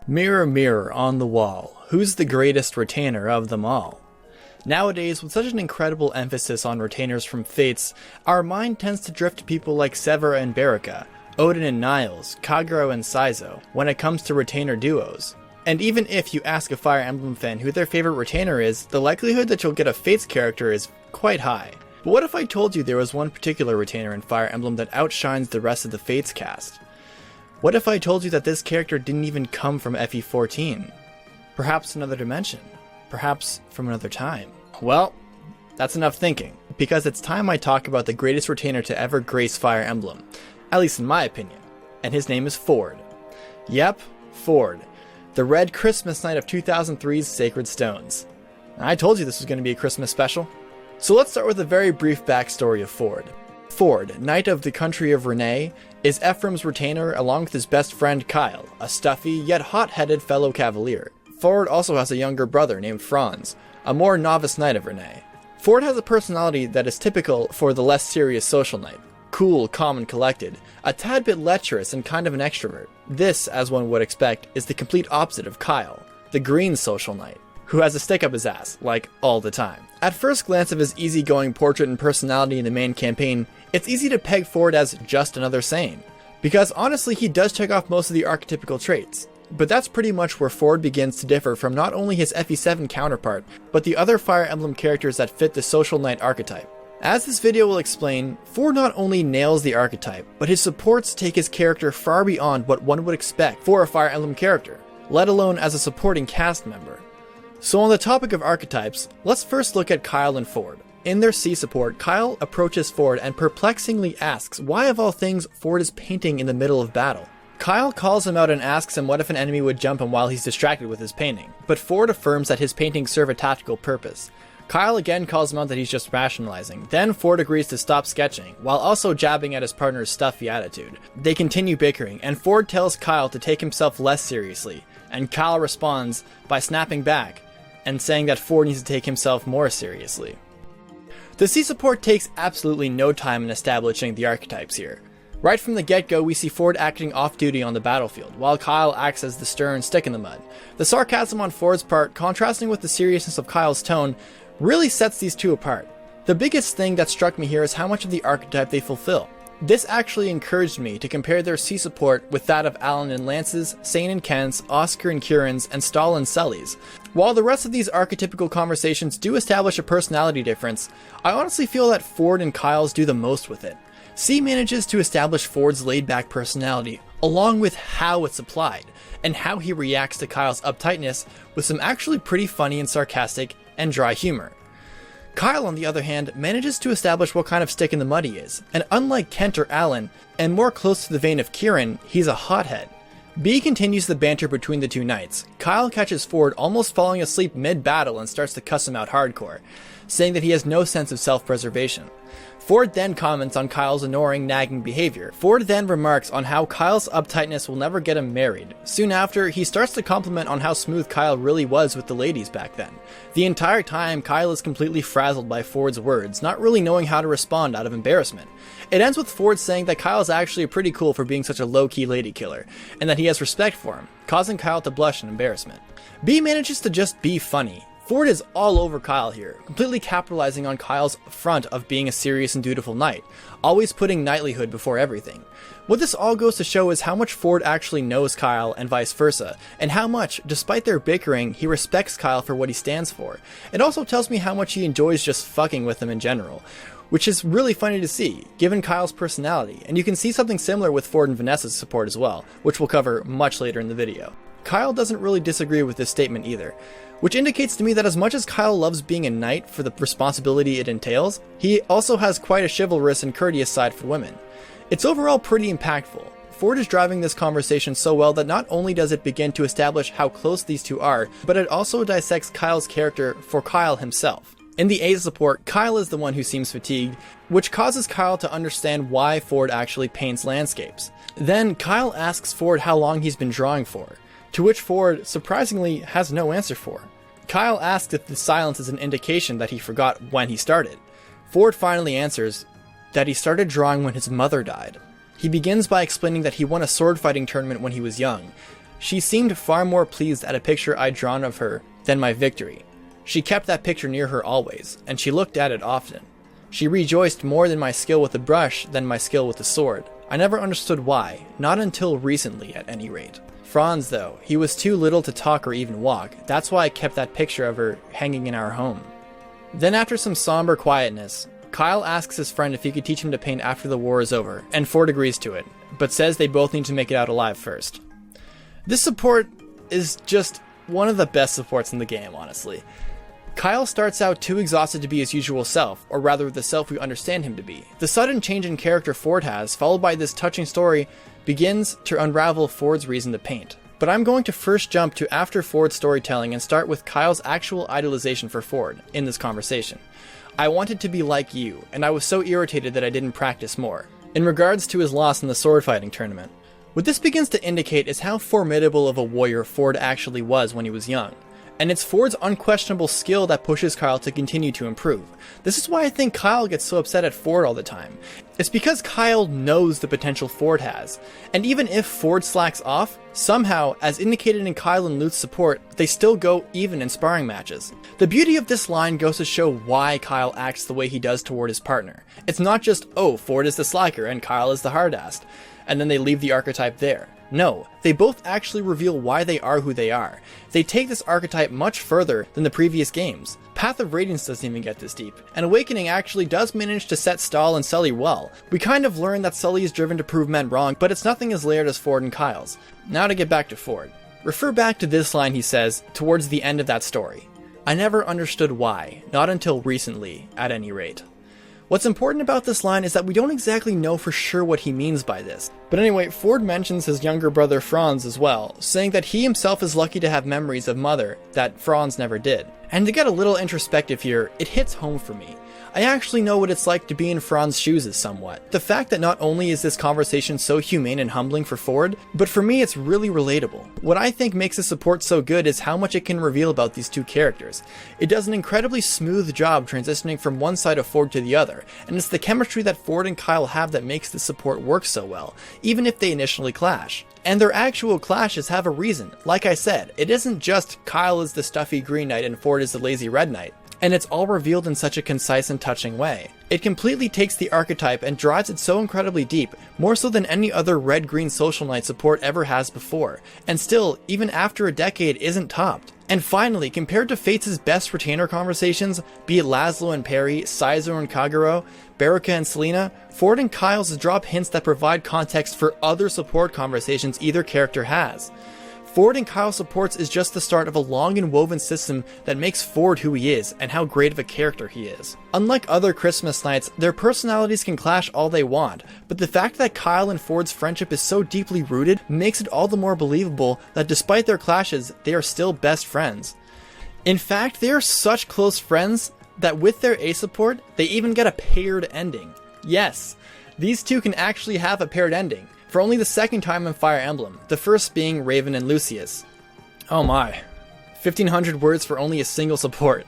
Mirror, mirror on the wall, who's the greatest retainer of them all? Nowadays, with such an incredible emphasis on retainers from Fates, our mind tends to drift to people like Severa and Baraka, Odin and Niles, Kagero and Saizo, when it comes to retainer duos. And even if you ask a Fire Emblem fan who their favorite retainer is, the likelihood that you'll get a Fates character is quite high. But what if I told you there was one particular retainer in Fire Emblem that outshines the rest of the Fates cast? What if I told you that this character didn't even come from FE14? Perhaps another dimension? Perhaps from another time? Well, that's enough thinking, because it's time I talk about the greatest retainer to ever grace Fire Emblem, at least in my opinion, and his name is Ford. Yep, Ford, the Red Christmas Knight of 2003's Sacred Stones. I told you this was going to be a Christmas special. So let's start with a very brief backstory of Ford. Ford, Knight of the Country of Renee, is Ephram's retainer along with his best friend Kyle, a stuffy yet hot-headed fellow cavalier. Ford also has a younger brother named Franz, a more novice knight of Renee. Ford has a personality that is typical for the less serious social knight. Cool, calm, and collected, a tad bit lecherous and kind of an extrovert. This, as one would expect, is the complete opposite of Kyle, the green social knight, who has a stick up his ass, like, all the time. At first glance of his easygoing portrait and personality in the main campaign, it's easy to peg Ford as just another Sane, because honestly he does check off most of the archetypical traits. But that's pretty much where Ford begins to differ from not only his FE7 counterpart, but the other Fire Emblem characters that fit the social knight archetype. As this video will explain, Ford not only nails the archetype, but his supports take his character far beyond what one would expect for a Fire Emblem character, let alone as a supporting cast member. So on the topic of archetypes, let's first look at Kyle and Ford. In their C support, Kyle approaches Ford and perplexingly asks why of all things Ford is painting in the middle of battle. Kyle calls him out and asks him what if an enemy would jump him while he's distracted with his painting, but Ford affirms that his paintings serve a tactical purpose. Kyle again calls him out that he's just rationalizing, then Ford agrees to stop sketching, while also jabbing at his partner's stuffy attitude. They continue bickering, and Ford tells Kyle to take himself less seriously, and Kyle responds by snapping back, and saying that Ford needs to take himself more seriously. The C support takes absolutely no time in establishing the archetypes here. Right from the get-go, we see Ford acting off-duty on the battlefield, while Kyle acts as the stern stick in the mud. The sarcasm on Ford's part, contrasting with the seriousness of Kyle's tone, really sets these two apart. The biggest thing that struck me here is how much of the archetype they fulfill. This actually encouraged me to compare their C support with that of Alan and Lance's, Sane and Kent's, Oscar and Kieran's, and Stahl and Sully's. While the rest of these archetypical conversations do establish a personality difference, I honestly feel that Ford and Kyle's do the most with it. C manages to establish Ford's laid-back personality, along with how it's applied, and how he reacts to Kyle's uptightness with some actually pretty funny and sarcastic and dry humor. Kyle, on the other hand, manages to establish what kind of stick in the mud he is, and unlike Kent or Alan, and more close to the vein of Kieran, he's a hothead. B continues the banter between the two knights. Kyle catches Ford almost falling asleep mid-battle and starts to cuss him out hardcore, saying that he has no sense of self-preservation. Ford then comments on Kyle's annoying, nagging behavior. Ford then remarks on how Kyle's uptightness will never get him married. Soon after, he starts to compliment on how smooth Kyle really was with the ladies back then. The entire time, Kyle is completely frazzled by Ford's words, not really knowing how to respond out of embarrassment. It ends with Ford saying that Kyle's actually pretty cool for being such a low-key lady killer, and that he has respect for him, causing Kyle to blush in embarrassment. B manages to just be funny. Ford is all over Kyle here, completely capitalizing on Kyle's front of being a serious and dutiful knight, always putting knightlyhood before everything. What this all goes to show is how much Ford actually knows Kyle and vice versa, and how much, despite their bickering, he respects Kyle for what he stands for. It also tells me how much he enjoys just fucking with him in general, which is really funny to see, given Kyle's personality, and you can see something similar with Ford and Vanessa's support as well, which we'll cover much later in the video. Kyle doesn't really disagree with this statement either, which indicates to me that as much as Kyle loves being a knight for the responsibility it entails, he also has quite a chivalrous and courteous side for women. It's overall pretty impactful. Ford is driving this conversation so well that not only does it begin to establish how close these two are, but it also dissects Kyle's character for Kyle himself. In the A support, Kyle is the one who seems fatigued, which causes Kyle to understand why Ford actually paints landscapes. Then Kyle asks Ford how long he's been drawing for, to which Ford surprisingly has no answer for. Kyle asks if the silence is an indication that he forgot when he started. Ford finally answers that he started drawing when his mother died. He begins by explaining that he won a sword fighting tournament when he was young. She seemed far more pleased at a picture I'd drawn of her than my victory. She kept that picture near her always, and she looked at it often. She rejoiced more in my skill with the brush than my skill with the sword. I never understood why, not until recently at any rate. Franz, though, he was too little to talk or even walk. That's why I kept that picture of her hanging in our home. Then after some somber quietness, Kyle asks his friend if he could teach him to paint after the war is over, and Ford agrees to it, but says they both need to make it out alive first. This support is just one of the best supports in the game, honestly. Kyle starts out too exhausted to be his usual self, or rather the self we understand him to be. The sudden change in character Ford has, followed by this touching story, begins to unravel Ford's reason to paint. But I'm going to first jump to after Ford's storytelling and start with Kyle's actual idolization for Ford in this conversation. I wanted to be like you, and I was so irritated that I didn't practice more. In regards to his loss in the sword fighting tournament. What this begins to indicate is how formidable of a warrior Ford actually was when he was young. And it's Ford's unquestionable skill that pushes Kyle to continue to improve. This is why I think Kyle gets so upset at Ford all the time. It's because Kyle knows the potential Ford has. And even if Ford slacks off, somehow, as indicated in Kyle and Luth's support, they still go even in sparring matches. The beauty of this line goes to show why Kyle acts the way he does toward his partner. It's not just, oh, Ford is the slacker and Kyle is the hard-ass, and then they leave the archetype there. No, they both actually reveal why they are who they are. They take this archetype much further than the previous games. Path of Radiance doesn't even get this deep, and Awakening actually does manage to set Stahl and Sully well. We kind of learn that Sully is driven to prove men wrong, but it's nothing as layered as Ford and Kyle's. Now to get back to Ford. Refer back to this line he says towards the end of that story. I never understood why, not until recently, at any rate. What's important about this line is that we don't exactly know for sure what he means by this. But anyway, Ford mentions his younger brother Franz as well, saying that he himself is lucky to have memories of Mother that Franz never did. And to get a little introspective here, it hits home for me. I actually know what it's like to be in Franz's shoes somewhat. The fact that not only is this conversation so humane and humbling for Ford, but for me it's really relatable. What I think makes the support so good is how much it can reveal about these two characters. It does an incredibly smooth job transitioning from one side of Ford to the other, and it's the chemistry that Ford and Kyle have that makes the support work so well, even if they initially clash. And their actual clashes have a reason. Like I said, it isn't just Kyle is the stuffy Green Knight and Ford is the lazy Red Knight. And it's all revealed in such a concise and touching way. It completely takes the archetype and drives it so incredibly deep, more so than any other red-green social knight support ever has before, and still, even after a decade, isn't topped. And finally, compared to Fates' best retainer conversations, be it Laszlo and Perry, Sizer and Kagero, Baraka and Selena, Ford and Kyle's drop hints that provide context for other support conversations either character has. Ford and Kyle supports is just the start of a long and woven system that makes Ford who he is and how great of a character he is. Unlike other Christmas nights, their personalities can clash all they want, but the fact that Kyle and Ford's friendship is so deeply rooted makes it all the more believable that despite their clashes, they are still best friends. In fact, they are such close friends that with their A support, they even get a paired ending. Yes, these two can actually have a paired ending. For only the second time in Fire Emblem, the first being Raven and Lucius. Oh my. 1,500 words for only a single support.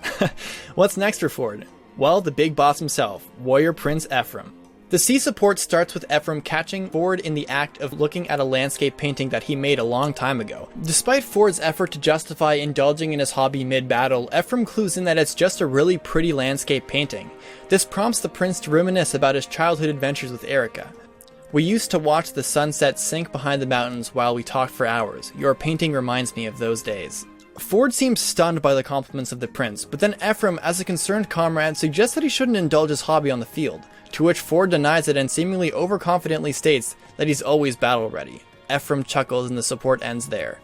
What's next for Ford? Well, the big boss himself, Warrior Prince Ephram. The C support starts with Ephram catching Ford in the act of looking at a landscape painting that he made a long time ago. Despite Ford's effort to justify indulging in his hobby mid-battle, Ephram clues in that it's just a really pretty landscape painting. This prompts the prince to reminisce about his childhood adventures with Erica. We used to watch the sunset sink behind the mountains while we talked for hours. Your painting reminds me of those days. Ford seems stunned by the compliments of the prince, but then Ephram, as a concerned comrade, suggests that he shouldn't indulge his hobby on the field, to which Ford denies it and seemingly overconfidently states that he's always battle ready. Ephram chuckles and the support ends there.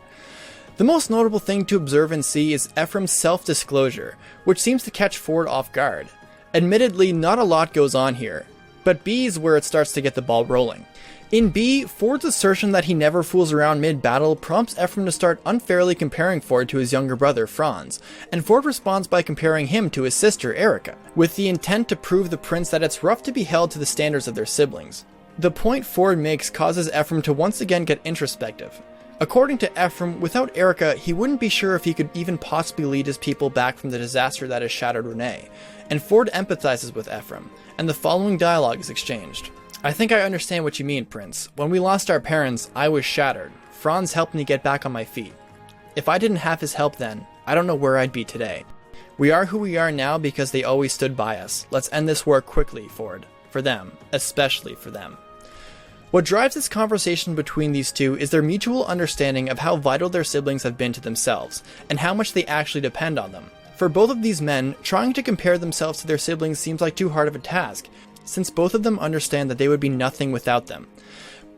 The most notable thing to observe and see is Ephram's self-disclosure, which seems to catch Ford off guard. Admittedly, not a lot goes on here, but B is where it starts to get the ball rolling. In B, Ford's assertion that he never fools around mid-battle prompts Ephram to start unfairly comparing Ford to his younger brother, Franz, and Ford responds by comparing him to his sister, Erica, with the intent to prove the prince that it's rough to be held to the standards of their siblings. The point Ford makes causes Ephram to once again get introspective. According to Ephram, without Erica, he wouldn't be sure if he could even possibly lead his people back from the disaster that has shattered Renee, and Ford empathizes with Ephram, and the following dialogue is exchanged. I think I understand what you mean, Prince. When we lost our parents, I was shattered. Franzs helped me get back on my feet. If I didn't have his help then, I don't know where I'd be today. We are who we are now because they always stood by us. Let's end this war quickly, Ford. For them. Especially for them. What drives this conversation between these two is their mutual understanding of how vital their siblings have been to themselves, and how much they actually depend on them. For both of these men, trying to compare themselves to their siblings seems like too hard of a task, since both of them understand that they would be nothing without them.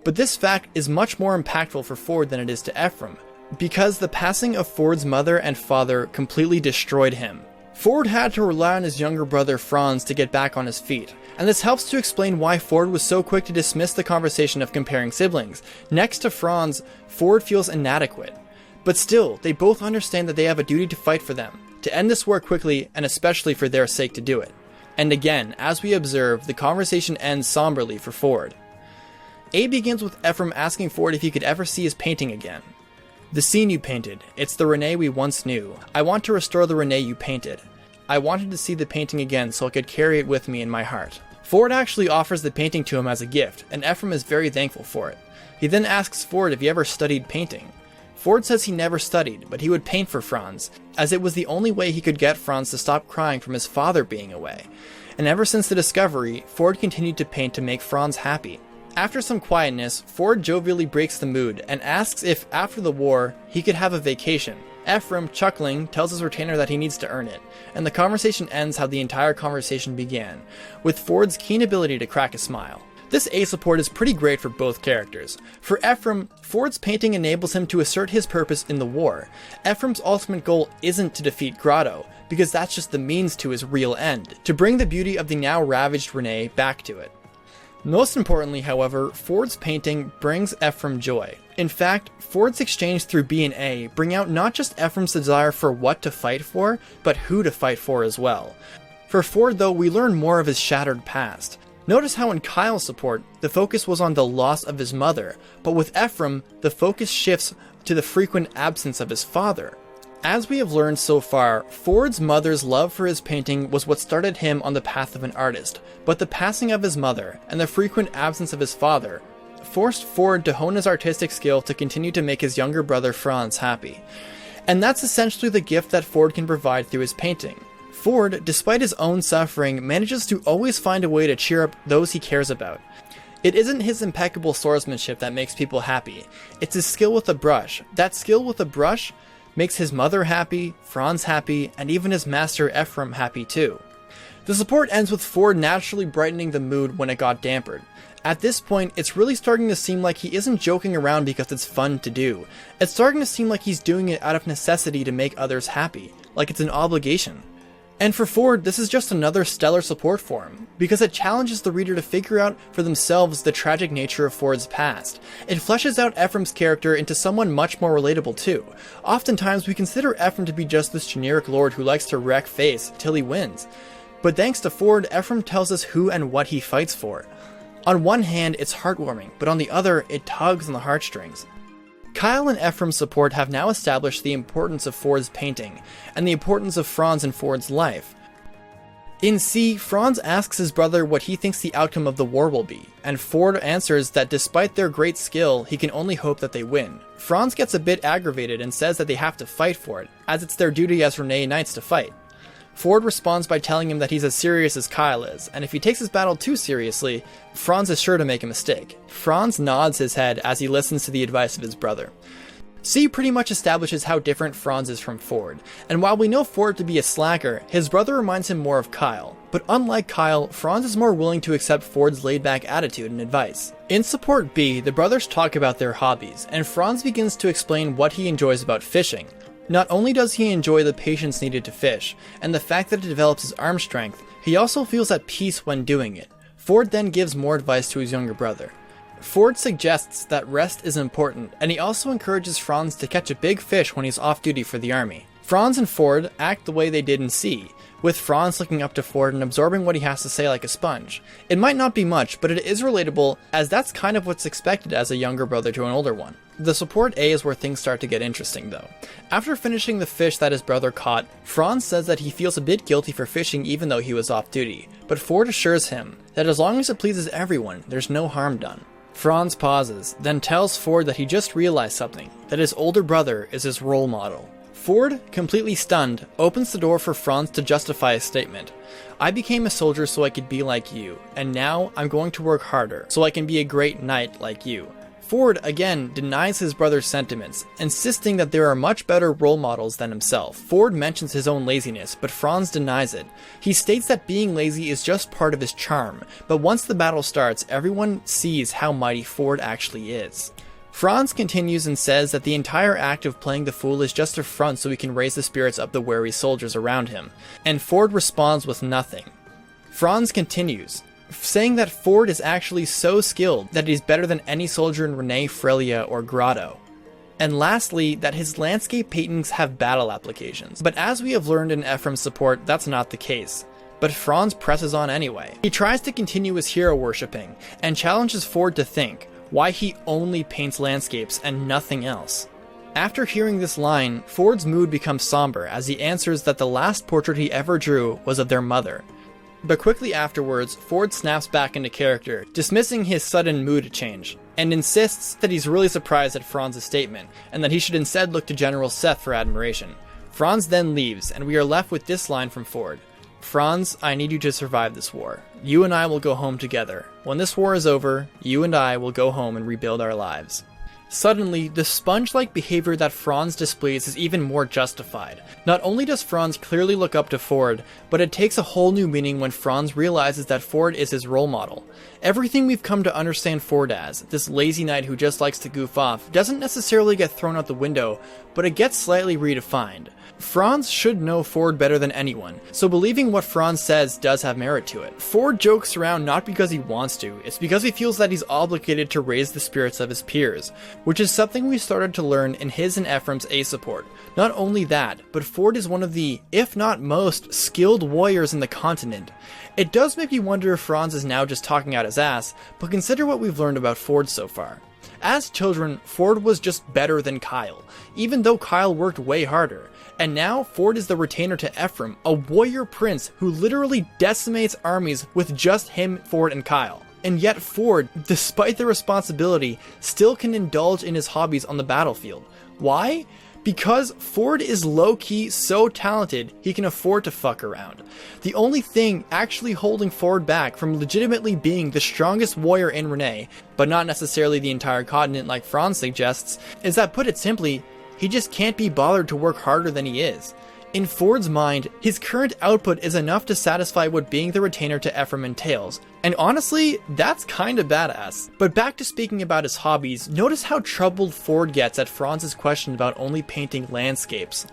But this fact is much more impactful for Ford than it is to Ephram, because the passing of Ford's mother and father completely destroyed him. Ford had to rely on his younger brother Franzs to get back on his feet, and this helps to explain why Ford was so quick to dismiss the conversation of comparing siblings. Next to Franzs, Ford feels inadequate. But still, they both understand that they have a duty to fight for them, to end this war quickly, and especially for their sake to do it. And again, as we observe, the conversation ends somberly for Ford. A begins with Ephram asking Ford if he could ever see his painting again. The scene you painted, it's the Renee we once knew. I want to restore the Renee you painted. I wanted to see the painting again so I could carry it with me in my heart. Ford actually offers the painting to him as a gift, and Ephram is very thankful for it. He then asks Ford if he ever studied painting. Ford says he never studied, but he would paint for Franzs, as it was the only way he could get Franzs to stop crying from his father being away. And ever since the discovery, Ford continued to paint to make Franzs happy. After some quietness, Ford jovially breaks the mood and asks if, after the war, he could have a vacation. Ephram, chuckling, tells his retainer that he needs to earn it, and the conversation ends how the entire conversation began, with Ford's keen ability to crack a smile. This A support is pretty great for both characters. For Ephram, Ford's painting enables him to assert his purpose in the war. Ephram's ultimate goal isn't to defeat Grotto, because that's just the means to his real end, to bring the beauty of the now ravaged Renee back to it. Most importantly, however, Ford's painting brings Ephram joy. In fact, Ford's exchange through B and A bring out not just Ephram's desire for what to fight for, but who to fight for as well. For Ford though, we learn more of his shattered past. Notice how in Kyle's support, the focus was on the loss of his mother, but with Ephram, the focus shifts to the frequent absence of his father. As we have learned so far, Ford's mother's love for his painting was what started him on the path of an artist, but the passing of his mother and the frequent absence of his father forced Ford to hone his artistic skill to continue to make his younger brother Franzs happy. And that's essentially the gift that Ford can provide through his painting. Ford, despite his own suffering, manages to always find a way to cheer up those he cares about. It isn't his impeccable swordsmanship that makes people happy, it's his skill with a brush. That skill with a brush makes his mother happy, Franzs happy, and even his master Ephram happy too. The support ends with Ford naturally brightening the mood when it got dampered. At this point, it's really starting to seem like he isn't joking around because it's fun to do. It's starting to seem like he's doing it out of necessity to make others happy, like it's an obligation. And for Ford, this is just another stellar support for him, because it challenges the reader to figure out for themselves the tragic nature of Ford's past. It fleshes out Ephram's character into someone much more relatable too. Oftentimes we consider Ephram to be just this generic lord who likes to wreck face till he wins. But thanks to Ford, Ephram tells us who and what he fights for. On one hand, it's heartwarming, but on the other, it tugs on the heartstrings. Kyle and Ephram's support have now established the importance of Ford's painting, and the importance of Franzs in Ford's life. In C, Franzs asks his brother what he thinks the outcome of the war will be, and Ford answers that despite their great skill, he can only hope that they win. Franzs gets a bit aggravated and says that they have to fight for it, as it's their duty as Renee Knights to fight. Ford responds by telling him that he's as serious as Kyle is, and if he takes his battle too seriously, Franzs is sure to make a mistake. Franzs nods his head as he listens to the advice of his brother. C pretty much establishes how different Franzs is from Ford, and while we know Ford to be a slacker, his brother reminds him more of Kyle. But unlike Kyle, Franzs is more willing to accept Ford's laid-back attitude and advice. In support B, the brothers talk about their hobbies, and Franzs begins to explain what he enjoys about fishing. Not only does he enjoy the patience needed to fish, and the fact that it develops his arm strength, he also feels at peace when doing it. Ford then gives more advice to his younger brother. Ford suggests that rest is important, and he also encourages Franzs to catch a big fish when he's off duty for the army. Franzs and Ford act the way they did in C, with Franzs looking up to Ford and absorbing what he has to say like a sponge. It might not be much, but it is relatable, as that's kind of what's expected as a younger brother to an older one. The support A is where things start to get interesting though. After finishing the fish that his brother caught, Franzs says that he feels a bit guilty for fishing even though he was off duty, but Ford assures him that as long as it pleases everyone, there's no harm done. Franz pauses, then tells Ford that he just realized something, that his older brother is his role model. Ford, completely stunned, opens the door for Franz to justify his statement. I became a soldier so I could be like you, and now I'm going to work harder so I can be a great knight like you. Ford again denies his brother's sentiments, insisting that there are much better role models than himself. Ford mentions his own laziness, but Franz denies it. He states that being lazy is just part of his charm, but once the battle starts, everyone sees how mighty Ford actually is. Franz continues and says that the entire act of playing the fool is just a front so he can raise the spirits of the wary soldiers around him, and Ford responds with nothing. Franz continues, saying that Ford is actually so skilled that he's better than any soldier in Renee, Frelia, or Grotto. And lastly, that his landscape paintings have battle applications. But as we have learned in Ephram's support, that's not the case. But Franz presses on anyway. He tries to continue his hero worshipping, and challenges Ford to think why he only paints landscapes and nothing else. After hearing this line, Ford's mood becomes somber as he answers that the last portrait he ever drew was of their mother. But quickly afterwards, Ford snaps back into character, dismissing his sudden mood change, and insists that he's really surprised at Franz's statement, and that he should instead look to General Seth for admiration. Franz then leaves, and we are left with this line from Ford. Franz, I need you to survive this war. You and I will go home together. When this war is over, you and I will go home and rebuild our lives. Suddenly, the sponge-like behavior that Franz displays is even more justified. Not only does Franz clearly look up to Ford, but it takes a whole new meaning when Franz realizes that Ford is his role model. Everything we've come to understand Ford as, this lazy knight who just likes to goof off, doesn't necessarily get thrown out the window, but it gets slightly redefined. Franz should know Ford better than anyone, so believing what Franz says does have merit to it. Ford jokes around not because he wants to, it's because he feels that he's obligated to raise the spirits of his peers, which is something we started to learn in his and Ephram's A support. Not only that, but Ford is one of the, if not most, skilled warriors in the continent. It does make me wonder if Franz is now just talking out his ass, but consider what we've learned about Ford so far. As children, Ford was just better than Kyle, even though Kyle worked way harder. And now, Ford is the retainer to Ephram, a warrior prince who literally decimates armies with just him, Ford, and Kyle. And yet Ford, despite the responsibility, still can indulge in his hobbies on the battlefield. Why? Because Ford is low-key so talented he can afford to fuck around. The only thing actually holding Ford back from legitimately being the strongest warrior in Renee, but not necessarily the entire continent like Franz suggests, is that, put it simply, he just can't be bothered to work harder than he is. In Ford's mind, his current output is enough to satisfy what being the retainer to Ephram entails, and honestly, that's kinda badass. But back to speaking about his hobbies, notice how troubled Ford gets at Franz's question about only painting landscapes.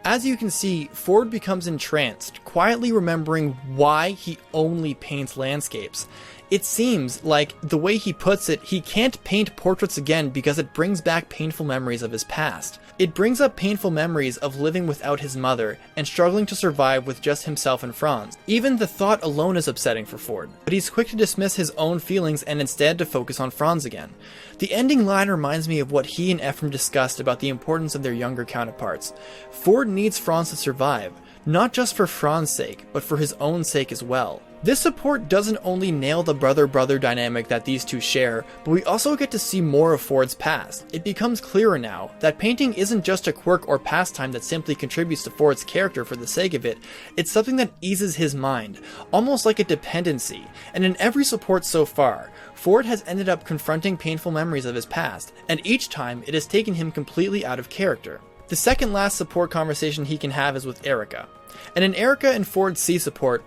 As you can see, Ford becomes entranced, quietly remembering why he only paints landscapes. It seems like, the way he puts it, he can't paint portraits again because it brings back painful memories of his past. It brings up painful memories of living without his mother and struggling to survive with just himself and Franz. Even the thought alone is upsetting for Ford, but he's quick to dismiss his own feelings and instead to focus on Franz again. The ending line reminds me of what he and Ephram discussed about the importance of their younger counterparts. Ford needs Franz to survive, not just for Franz's sake, but for his own sake as well. This support doesn't only nail the brother-brother dynamic that these two share, but we also get to see more of Ford's past. It becomes clearer now that painting isn't just a quirk or pastime that simply contributes to Ford's character for the sake of it, it's something that eases his mind, almost like a dependency. And in every support so far, Ford has ended up confronting painful memories of his past, and each time it has taken him completely out of character. The second last support conversation he can have is with Erica. And in Erica and Ford's C support,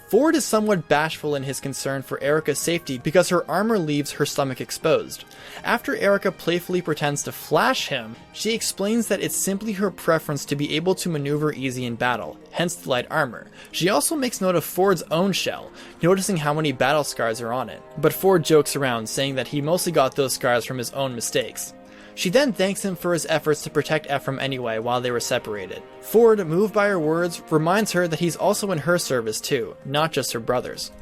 Ford is somewhat bashful in his concern for Erica's safety because her armor leaves her stomach exposed. After Erica playfully pretends to flash him, she explains that it's simply her preference to be able to maneuver easy in battle, hence the light armor. She also makes note of Ford's own shell, noticing how many battle scars are on it, but Ford jokes around, saying that he mostly got those scars from his own mistakes. She then thanks him for his efforts to protect Ephram anyway while they were separated. Ford, moved by her words, reminds her that he's also in her service too, not just her brother's.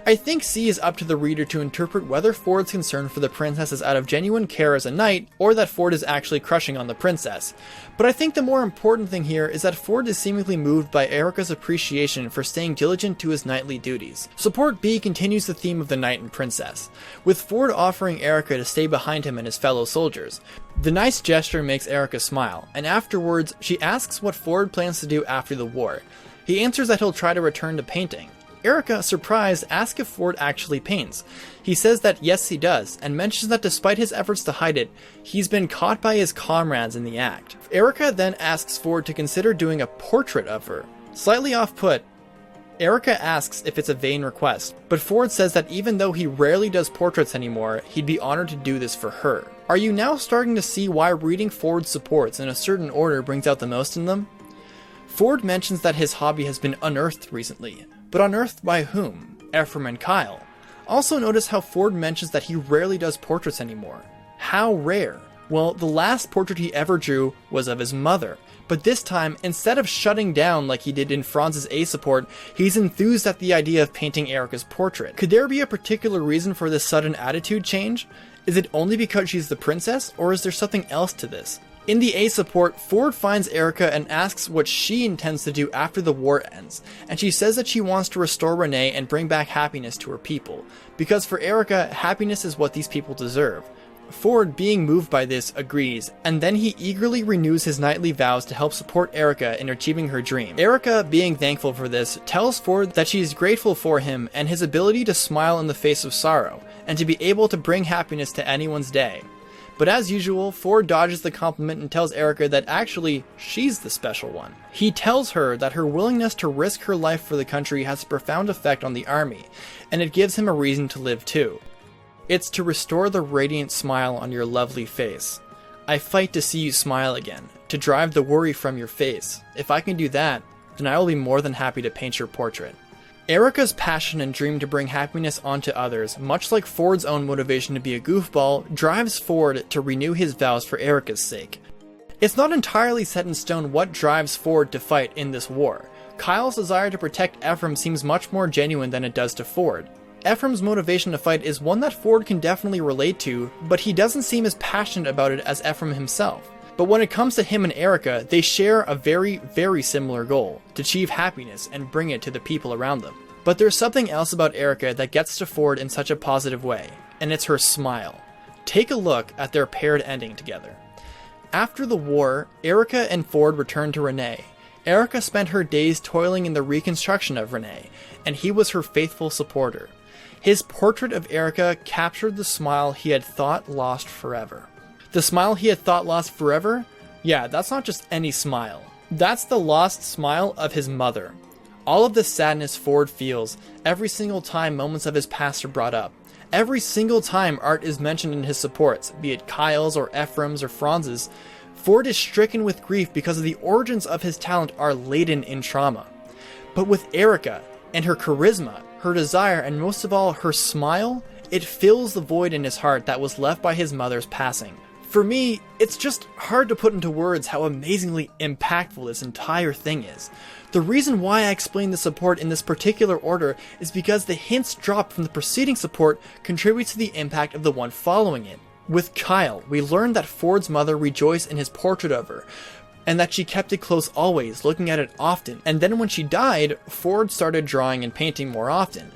I think C is up to the reader to interpret whether Ford's concern for the princess is out of genuine care as a knight, or that Ford is actually crushing on the princess. But I think the more important thing here is that Ford is seemingly moved by Erica's appreciation for staying diligent to his knightly duties. Support B continues the theme of the knight and princess, with Ford offering Erica to stay behind him and his fellow soldiers. The nice gesture makes Erica smile, and afterwards, she asks what Ford plans to do after the war. He answers that he'll try to return to painting. Erica, surprised, asks if Ford actually paints. He says that yes he does, and mentions that despite his efforts to hide it, he's been caught by his comrades in the act. Erica then asks Ford to consider doing a portrait of her. Slightly off-put, Erica asks if it's a vain request, but Ford says that even though he rarely does portraits anymore, he'd be honored to do this for her. Are you now starting to see why reading Ford's supports in a certain order brings out the most in them? Ford mentions that his hobby has been unearthed recently, but unearthed by whom? Ephram and Kyle. Also notice how Ford mentions that he rarely does portraits anymore. How rare? Well, the last portrait he ever drew was of his mother, but this time, instead of shutting down like he did in Franz's A support, he's enthused at the idea of painting Erica's portrait. Could there be a particular reason for this sudden attitude change? Is it only because she's the princess, or is there something else to this? In the A support, Ford finds Erica and asks what she intends to do after the war ends, and she says that she wants to restore Renee and bring back happiness to her people, because for Erica, happiness is what these people deserve. Ford, being moved by this, agrees, and then he eagerly renews his knightly vows to help support Erica in achieving her dream. Erica, being thankful for this, tells Ford that she is grateful for him and his ability to smile in the face of sorrow, and to be able to bring happiness to anyone's day. But as usual, Ford dodges the compliment and tells Erica that actually, she's the special one. He tells her that her willingness to risk her life for the country has a profound effect on the army, and it gives him a reason to live too. It's to restore the radiant smile on your lovely face. I fight to see you smile again, to drive the worry from your face. If I can do that, then I will be more than happy to paint your portrait. Erica's passion and dream to bring happiness onto others, much like Ford's own motivation to be a goofball, drives Ford to renew his vows for Erica's sake. It's not entirely set in stone what drives Ford to fight in this war. Kyle's desire to protect Ephram seems much more genuine than it does to Ford. Ephram's motivation to fight is one that Ford can definitely relate to, but he doesn't seem as passionate about it as Ephram himself. But when it comes to him and Erica, they share a very, very similar goal, to achieve happiness and bring it to the people around them. But there's something else about Erica that gets to Ford in such a positive way, and it's her smile. Take a look at their paired ending together. After the war, Erica and Ford returned to Renee. Erica spent her days toiling in the reconstruction of Renee, and he was her faithful supporter. His portrait of Erica captured the smile he had thought lost forever. The smile he had thought lost forever? Yeah, that's not just any smile. That's the lost smile of his mother. All of the sadness Ford feels every single time moments of his past are brought up. Every single time art is mentioned in his supports, be it Kyle's or Ephram's or Franz's, Ford is stricken with grief because the origins of his talent are laden in trauma. But with Erica and her charisma, her desire, and most of all, her smile, it fills the void in his heart that was left by his mother's passing. For me, it's just hard to put into words how amazingly impactful this entire thing is. The reason why I explain the support in this particular order is because the hints dropped from the preceding support contribute to the impact of the one following it. With Kyle, we learned that Ford's mother rejoiced in his portrait of her, and that she kept it close always, looking at it often. And then when she died, Ford started drawing and painting more often.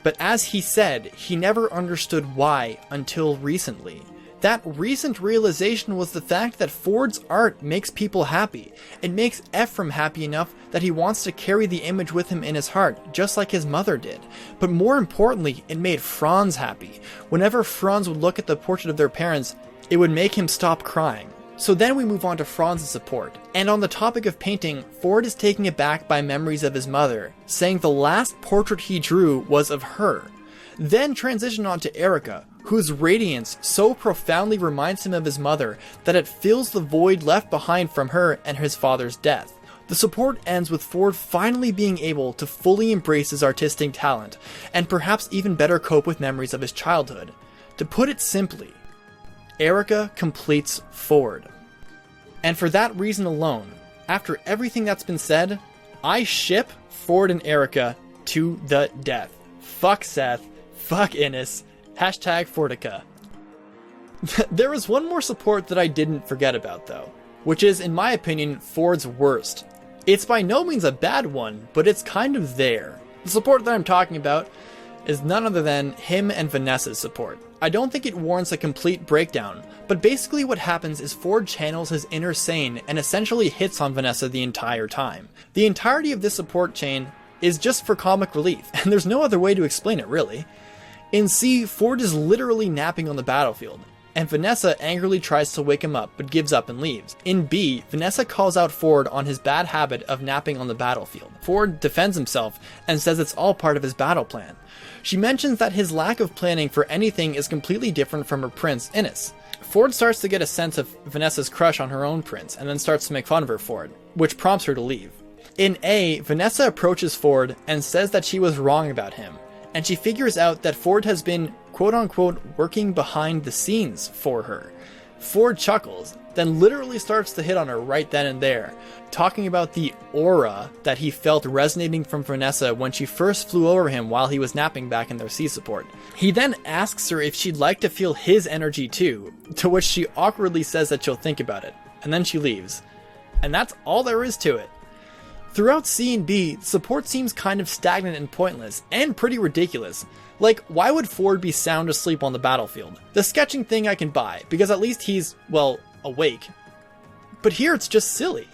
But as he said, he never understood why until recently. That recent realization was the fact that Ford's art makes people happy. It makes Ephram happy enough that he wants to carry the image with him in his heart, just like his mother did. But more importantly, it made Franz happy. Whenever Franz would look at the portrait of their parents, it would make him stop crying. So then we move on to Franz's support. And on the topic of painting, Ford is taken aback by memories of his mother, saying the last portrait he drew was of her. Then transition on to Erica, whose radiance so profoundly reminds him of his mother that it fills the void left behind from her and his father's death. The support ends with Ford finally being able to fully embrace his artistic talent, and perhaps even better cope with memories of his childhood. To put it simply, Erica completes Ford. And for that reason alone, after everything that's been said, I ship Ford and Erica to the death. fuck Seth, fuck Innes, hashtag Fortica. There is one more support that I didn't forget about though, which is, in my opinion, Ford's worst. It's by no means a bad one, but it's kind of there. The support that I'm talking about is none other than him and Vanessa's support. I don't think it warrants a complete breakdown, but basically what happens is Ford channels his inner sane and essentially hits on Vanessa the entire time. The entirety of this support chain is just for comic relief, and there's no other way to explain it really. In C, Ford is literally napping on the battlefield, and Vanessa angrily tries to wake him up but gives up and leaves. In B, Vanessa calls out Ford on his bad habit of napping on the battlefield. Ford defends himself and says it's all part of his battle plan. She mentions that his lack of planning for anything is completely different from her prince, Innes. Ford starts to get a sense of Vanessa's crush on her own prince and then starts to make fun of her for it, which prompts her to leave. In A, Vanessa approaches Ford and says that she was wrong about him, and she figures out that Ford has been quote-unquote working behind the scenes for her. Ford chuckles, then literally starts to hit on her right then and there, talking about the aura that he felt resonating from Vanessa when she first flew over him while he was napping back in their sea support. He then asks her if she'd like to feel his energy too, to which she awkwardly says that she'll think about it, and then she leaves. And that's all there is to it. Throughout C and B, support seems kind of stagnant and pointless, and pretty ridiculous. Like, why would Ford be sound asleep on the battlefield? The sketching thing I can buy, because at least he's, well, awake. But here it's just silly.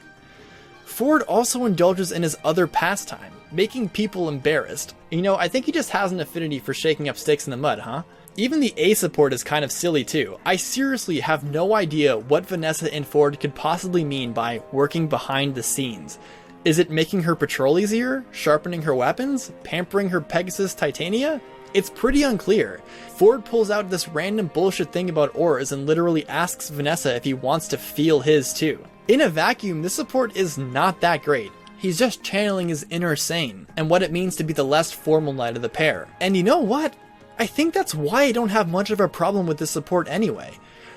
Ford also indulges in his other pastime, making people embarrassed. You know, I think he just has an affinity for shaking up sticks in the mud, huh? Even the A support is kind of silly too. I seriously have no idea what Vanessa and Ford could possibly mean by working behind the scenes. Is it making her patrol easier? Sharpening her weapons? Pampering her Pegasus Titania? It's pretty unclear. Ford pulls out this random bullshit thing about auras and literally asks Vanessa if he wants to feel his too. In a vacuum, this support is not that great. He's just channeling his inner sane, and what it means to be the less formal knight of the pair. And you know what? I think that's why I don't have much of a problem with this support anyway.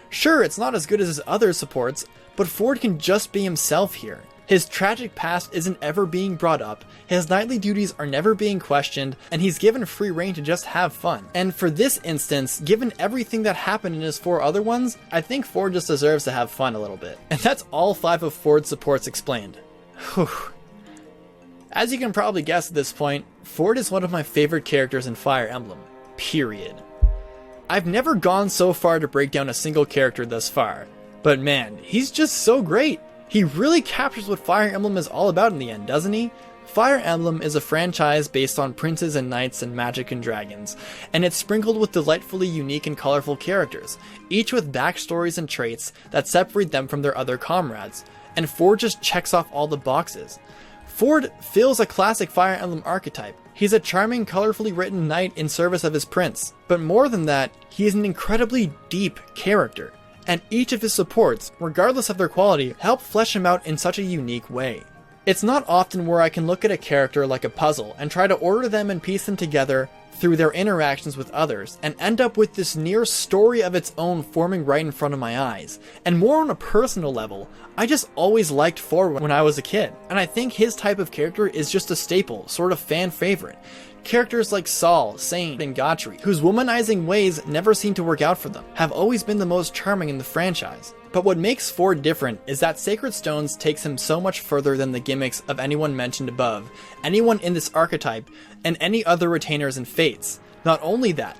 Sure, it's not as good as his other supports, but Ford can just be himself here. His tragic past isn't ever being brought up, his knightly duties are never being questioned, and he's given free rein to just have fun. And for this instance, given everything that happened in his 4 other ones, I think Ford just deserves to have fun a little bit. And that's all 5 of Ford's supports explained. Whew. As you can probably guess at this point, Ford is one of my favorite characters in Fire Emblem. Period. I've never gone so far to break down a single character thus far, but man, he's just so great. He really captures what Fire Emblem is all about in the end, doesn't he? Fire Emblem is a franchise based on princes and knights and magic and dragons, and it's sprinkled with delightfully unique and colorful characters, each with backstories and traits that separate them from their other comrades, and Ford just checks off all the boxes. Ford fills a classic Fire Emblem archetype. He's a charming, colorfully written knight in service of his prince, but more than that, he is an incredibly deep character. And each of his supports, regardless of their quality, help flesh him out in such a unique way. It's not often where I can look at a character like a puzzle and try to order them and piece them together through their interactions with others, and end up with this near story of its own forming right in front of my eyes. And more on a personal level, I just always liked Ford when I was a kid, and I think his type of character is just a staple, sort of fan favorite. Characters like Saul, Saint, and Gotri, whose womanizing ways never seem to work out for them, have always been the most charming in the franchise. But what makes Ford different is that Sacred Stones takes him so much further than the gimmicks of anyone mentioned above, anyone in this archetype, and any other retainers and fates. Not only that,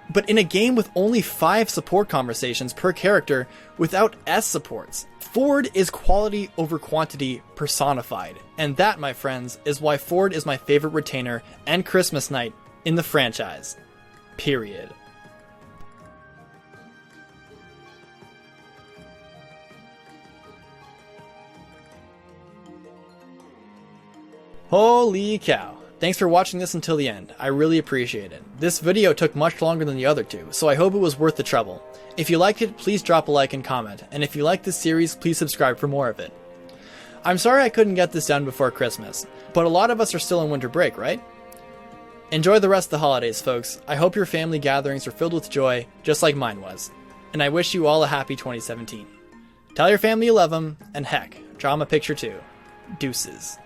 but in a game with only 5 support conversations per character without S supports, Ford is quality over quantity personified. And that, my friends, is why Ford is my favorite retainer and Christmas Knight in the franchise. Period. Holy cow. Thanks for watching this until the end. I really appreciate it. This video took much longer than the other 2, so I hope it was worth the trouble. If you liked it, please drop a like and comment, and if you like this series, please subscribe for more of it. I'm sorry I couldn't get this done before Christmas, but a lot of us are still on winter break, right? Enjoy the rest of the holidays, folks. I hope your family gatherings are filled with joy, just like mine was. And I wish you all a happy 2017. Tell your family you love them, and heck, draw them a picture too. Deuces.